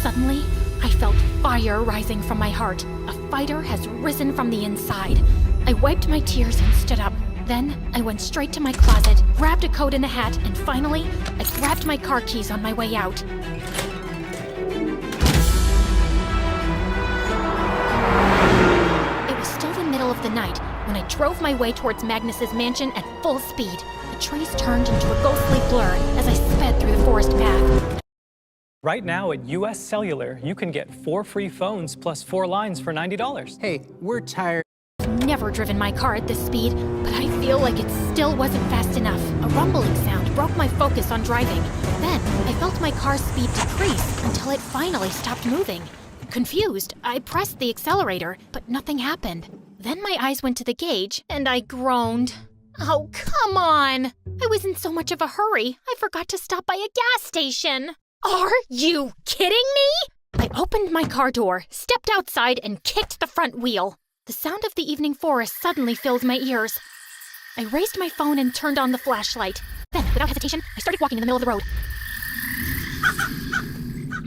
Suddenly, I felt fire rising from my heart. A fighter has risen from the inside. I wiped my tears and stood up. Then, I went straight to my closet, grabbed a coat and a hat, and finally, I grabbed my car keys on my way out. It was still the middle of the night when I drove my way towards Magnus's mansion at full speed. The trees turned into a ghostly blur as I sped through the forest path. Right now at US Cellular, you can get 4 free phones plus 4 lines for $90. Hey, we're tired. I've never driven my car at this speed, but I feel like it still wasn't fast enough. A rumbling sound broke my focus on driving. Then, I felt my car's speed decrease until it finally stopped moving. Confused, I pressed the accelerator, but nothing happened. Then my eyes went to the gauge, and I groaned. Oh, come on! I was in so much of a hurry, I forgot to stop by a gas station. Are you kidding me? I opened my car door, stepped outside, and kicked the front wheel. The sound of the evening forest suddenly filled my ears. I raised my phone and turned on the flashlight. Then, without hesitation, I started walking in the middle of the road.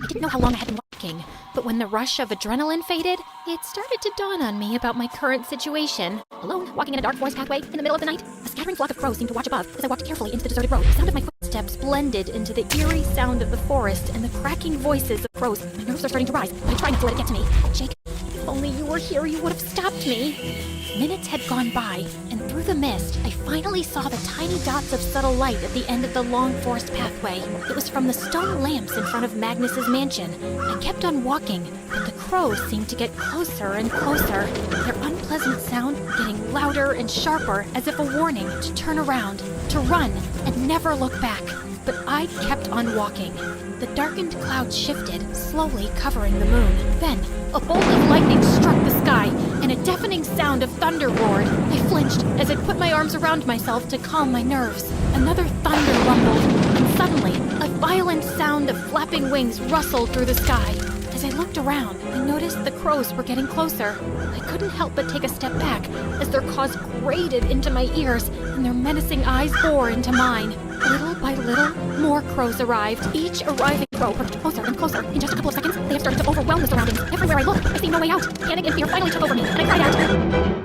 I didn't know how long I had been walking, but when the rush of adrenaline faded, it started to dawn on me about my current situation. Alone, walking in a dark forest pathway in the middle of the night, a scattering flock of crows seemed to watch above as I walked carefully into the deserted road. The sound of my footsteps blended into the eerie sound of the forest and the cracking voices of crows. My nerves are starting to rise, but I tried not to let it get to me. Jake, if only you were here, you would have stopped me. Minutes had gone by, and through the mist, I finally saw the tiny dots of subtle light at the end of the long forest pathway. It was from the stone lamps in front of Magnus's mansion. I kept on walking, but the crows seemed to get closer and closer, their unpleasant sound getting louder and sharper as if a warning to turn around, to run, and never look back. But I kept on walking. The darkened clouds shifted, slowly covering the moon. Then, a bolt of lightning struck the sky, and a deafening sound of thunder roared. I flinched as I put my arms around myself to calm my nerves. Another thunder rumbled, and suddenly, a violent sound of flapping wings rustled through the sky. As I looked around, I noticed the crows were getting closer. I couldn't help but take a step back as their caws grated into my ears and their menacing eyes bored into mine. Little by little, more crows arrived. Each arriving crow perched closer and closer. In just a couple of seconds, they have started to overwhelm the surroundings. Everywhere I looked, I see no way out. Panic and fear finally took over me, and I cried out.